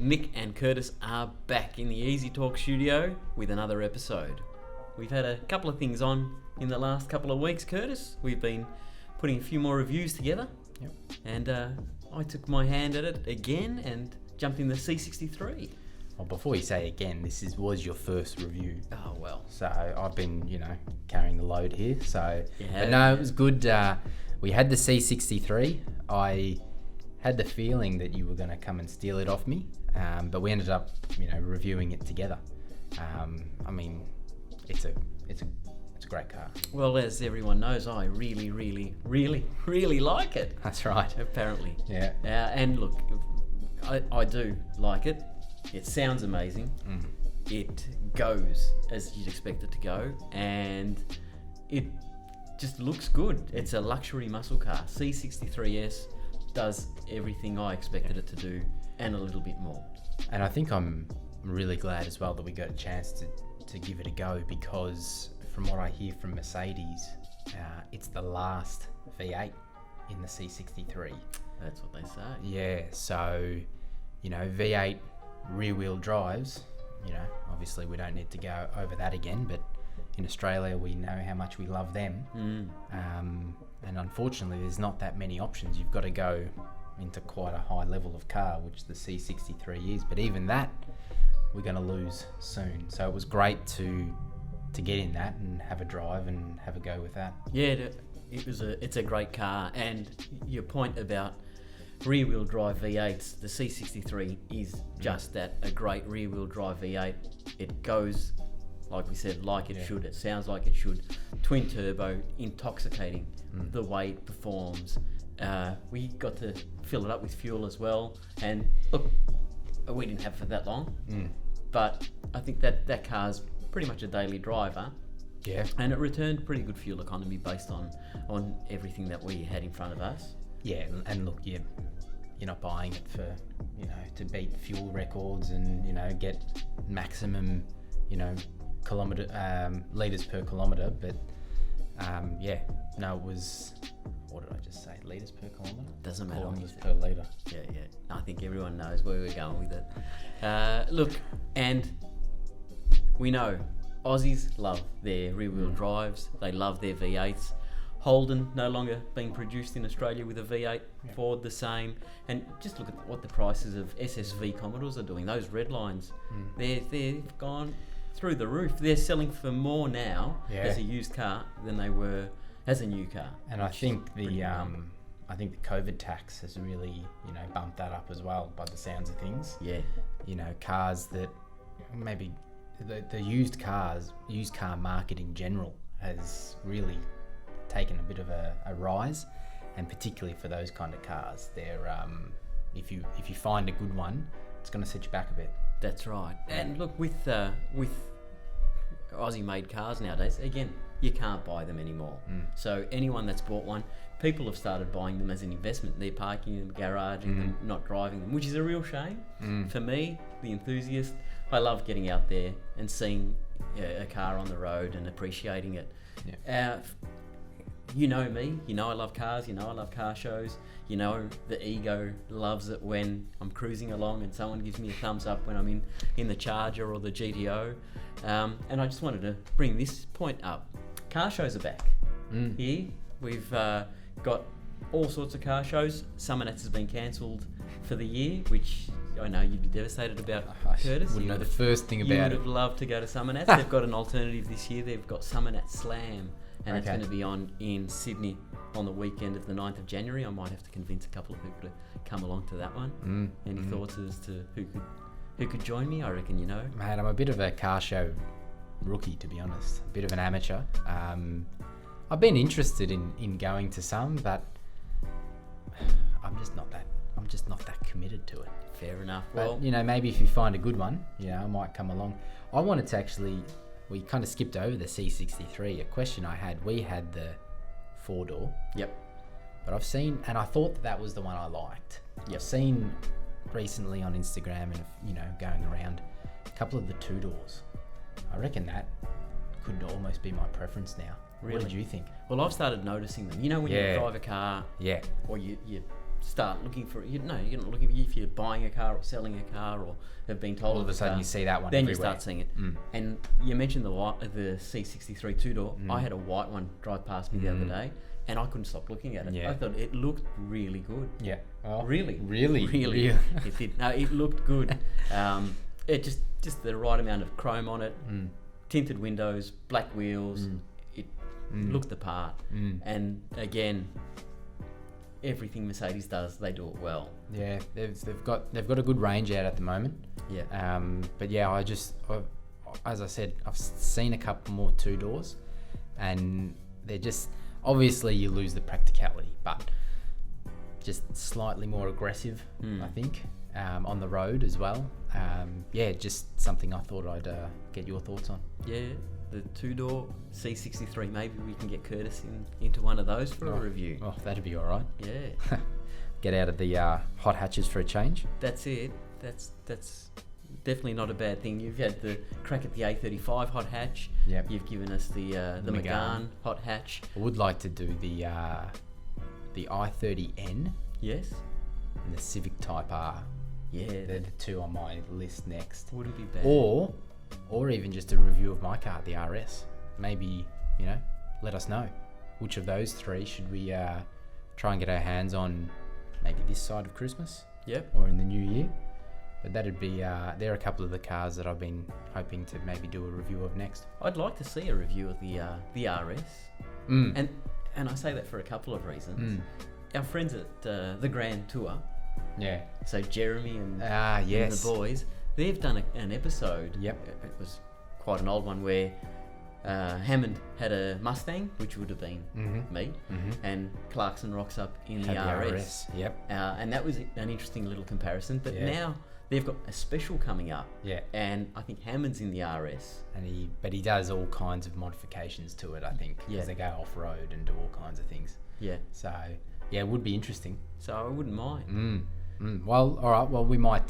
Nick and Curtis are back in the EziTorque studio with another episode. We've had a couple of things on in the last couple of weeks, Curtis. We've been putting a few more reviews together. Yep. And I took my hand at it again and jumped in the C63. Well, before you say again, was your first review. Oh, well. So I've been, carrying the load here. So, Yeah. But no, it was good. We had the C63. I had the feeling that you were going to come and steal it off me, but we ended up, reviewing it together. It's a great car. Well, as everyone knows, I really, really, really, really like it. That's right. Apparently. Yeah. And look, I do like it. It sounds amazing. It goes as you'd expect it to go, and it just looks good. It's a luxury muscle car. C63S does everything I expected it to do, and a little bit more. And I think I'm really glad as well that we got a chance to give it a go, because from what I hear from Mercedes, it's the last V8 in the C63. That's what they say. Yeah, so, V8 rear-wheel drives, obviously we don't need to go over that again, but in Australia we know how much we love them. And unfortunately there's not that many options. You've got to go into quite a high level of car, which the C63 is, but even that we're going to lose soon. So it was great to get in that and have a drive and have a go with that. Yeah, it's a great car, and your point about rear-wheel drive V8s, the C63 is just that, a great rear-wheel drive V8. It goes, like we said, like it should. It sounds like it should. Twin turbo, intoxicating, the way it performs. We got to fill it up with fuel as well, and look, we didn't have it for that long, but I think that car's pretty much a daily driver. Yeah. And it returned pretty good fuel economy based on everything that we had in front of us. Yeah, and look, you're not buying it for, to beat fuel records and, get maximum, litres per kilometre, but it was, what did I just say, litres per kilometre? Doesn't matter. Kilometres per litre. Yeah. I think everyone knows where we're going with it. Look, and we know Aussies love their rear-wheel drives. They love their V8s. Holden no longer being produced in Australia with a V8. Ford the same. And just look at what the prices of SSV Commodores are doing. Those red lines, they've gone through the roof. They're selling for more now as a used car than they were as a new car. And I think the COVID tax has really bumped that up as well, by the sounds of things. Yeah. Cars that maybe the used car market in general has really taken a bit of a rise, and particularly for those kind of cars, they're if you find a good one, it's going to set you back a bit. That's right. And look, with Aussie-made cars nowadays, again, you can't buy them anymore. So anyone that's bought one, people have started buying them as an investment. They're parking them, garaging them, not driving them, which is a real shame. For me, the enthusiast, I love getting out there and seeing a car on the road and appreciating it. You know me, I love cars, I love car shows. The ego loves it when I'm cruising along and someone gives me a thumbs up when I'm in the Charger or the GTO. And I just wanted to bring this point up. Car shows are back. Here, we've got all sorts of car shows. Summonets has been cancelled for the year, which I know you'd be devastated about, Curtis. I wouldn't know the first thing about it. You would have loved to go to Summonets. They've got an alternative this year. They've got Summonet Slam. And it's going to be on in Sydney on the weekend of the 9th of January. I might have to convince a couple of people to come along to that one. Any thoughts as to who could join me? I reckon you know. Mate, I'm a bit of a car show rookie, to be honest. A bit of an amateur. I've been interested in going to some, but I'm just not that committed to it. Fair enough. But, maybe if you find a good one, I might come along. I wanted to actually... We kind of skipped over the C63. A question I had, we had the 4-door. Yep. But I've seen, and I thought that was the one I liked. Yep. I've seen recently on Instagram and, going around a couple of the 2-doors. I reckon that could almost be my preference now. Really? What did you think? Well, I've started noticing them. When you drive a car, or you start looking for you're not looking if you're buying a car or selling a car or have been told All of a sudden car, you see that one then everywhere. you start seeing it. And you mentioned the C63 two-door. I had a white one drive past me the other day, and I couldn't stop looking at it. Yeah. I thought it looked really good. Yeah. Well, Really. Really. It did. No, it looked good. It just the right amount of chrome on it, tinted windows, black wheels. It looked the part. And again, everything Mercedes does, they do it well. Yeah, they've got a good range out at the moment. Yeah. But yeah, as I said, I've seen a couple more two doors, and they're just obviously you lose the practicality, but just slightly more aggressive, I think, on the road as well. Yeah, just something I thought I'd get your thoughts on. Yeah, the two-door C63. Maybe we can get Curtis into one of those for a review. Oh, that'd be all right. Yeah. Get out of the hot hatches for a change. That's it. That's definitely not a bad thing. You've had the crack at the A35 hot hatch. Yep. You've given us the Megane hot hatch. I would like to do the i30N Yes. and the Civic Type R. Yeah. They're the two on my list next. Wouldn't be bad. Or even just a review of my car, the RS. Maybe, let us know. Which of those three should we try and get our hands on maybe this side of Christmas? Yep. Or in the new year? But that'd be, they're a couple of the cars that I've been hoping to maybe do a review of next. I'd like to see a review of the RS. And I say that for a couple of reasons. Our friends at the Grand Tour, Yeah. so Jeremy and, yes. and the boys, they've done an episode. Yep. It was quite an old one where Hammond had a Mustang, which would have been me, and Clarkson rocks up in the RS. Yep. And that was an interesting little comparison. But Yeah. now they've got a special coming up. Yeah. And I think Hammond's in the RS. But he does all kinds of modifications to it, I think. Yeah. Because they go off-road and do all kinds of things. Yeah. So, yeah, it would be interesting. So I wouldn't mind. Well, all right. Well, we might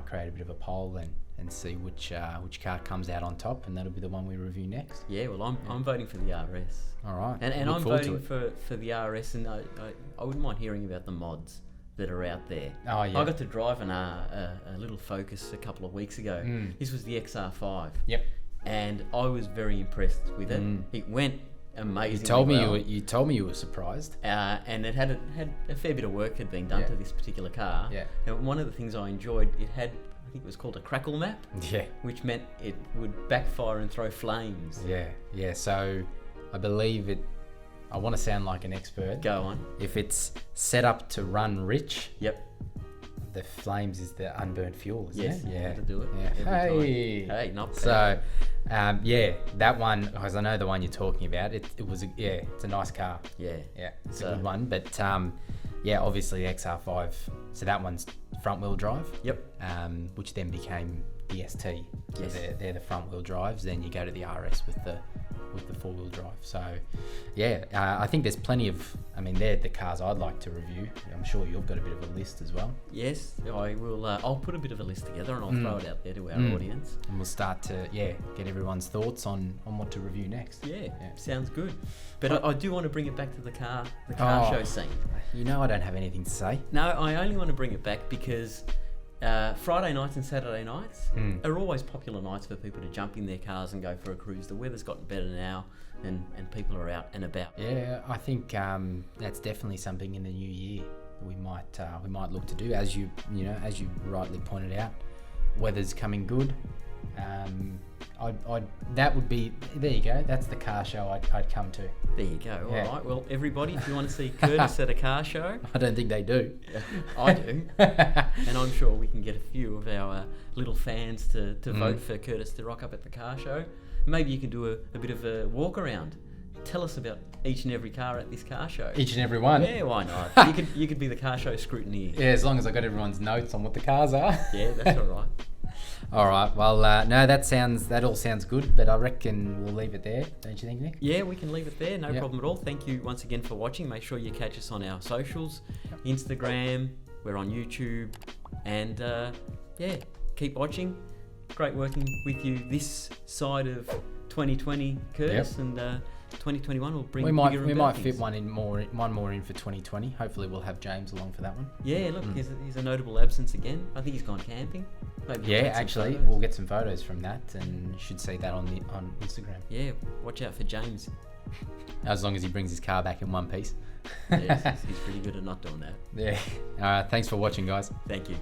create a bit of a poll then and see which car comes out on top, and that'll be the one we review next. Yeah, well, I'm voting for the RS. All right. And Look I'm forward to voting for the RS, and I wouldn't mind hearing about the mods that are out there. Oh, yeah. I got to drive a little Focus a couple of weeks ago. This was the XR5. Yep. And I was very impressed with it. It went amazing. You told me you were surprised. And it had a fair bit of work had been done to this particular car. Yeah. And one of the things I enjoyed, it had, I think it was called a crackle map, Yeah. which meant it would backfire and throw flames. Yeah. So, I believe it. I want to sound like an expert. Go on. If it's set up to run rich, Yep. the flames is the unburnt fuel, isn't Yes. it? Yeah. To do it. Yeah. Every Hey. time. Hey, not bad. So, that one, because I know the one you're talking about. It was it's a nice car. Yeah. Yeah, it's So- a good one. But obviously the XR5. So that one's front wheel drive. Yep. Which then became the ST. So Yes. they're the front wheel drives. Then you go to the RS with the 4-wheel drive. So, I think there's plenty of. I mean, they're the cars I'd like to review. I'm sure you've got a bit of a list as well. Yes, I will. I'll put a bit of a list together and I'll throw it out there to our audience. And we'll start to get everyone's thoughts on what to review next. Yeah, sounds good. But I do want to bring it back to the car Oh. show scene. You know, I don't have anything to say. No, I only want to bring it back because Friday nights and Saturday nights are always popular nights for people to jump in their cars and go for a cruise. The weather's gotten better now, and people are out and about. Yeah, I think that's definitely something in the new year that we might look to do. As you rightly pointed out, weather's coming good. That would be, there you go. That's the car show I'd come to. There you go. Yeah. All right. Well, everybody, if you want to see Curtis at a car show, I don't think they do. I do, and I'm sure we can get a few of our little fans to vote for Curtis to rock up at the car show. Maybe you can do a bit of a walk around. Tell us about each and every car at this car show. Each and every one. Yeah, why not? You could be the car show scrutineer. Yeah, as long as I got everyone's notes on what the cars are. Yeah, that's all right. All right. Well, no, that all sounds good, but I reckon we'll leave it there. Don't you think, Nick? Yeah, we can leave it there. No Yep. problem at all. Thank you once again for watching. Make sure you catch us on our socials, Instagram. We're on YouTube, and keep watching. Great working with you this side of 2020, Curtis, and 2021 will bring. We bigger and might better fit things. one more in for 2020. Hopefully, we'll have James along for that one. Yeah, look, he's a notable absence again. I think he's gone camping. Maybe he'll Yeah, take some actually, photos. we'll get some photos from that, and you should see that on Instagram. Yeah, watch out for James. As long as he brings his car back in one piece. Yes, he's pretty good at not doing that. Yeah. All right. Thanks for watching, guys. Thank you.